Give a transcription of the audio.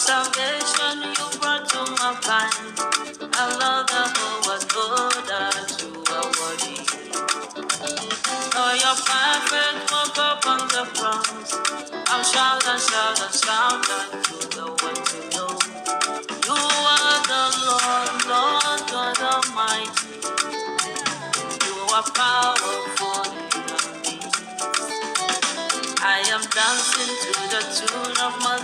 salvation you brought to my mind. I love the whole world know that you are worthy. Oh, your perfect work upon the cross. I'll shout and shout and shout until the world to know. You are the Lord, Lord God Almighty. You are powerful in the midst. I am dancing to the tune of my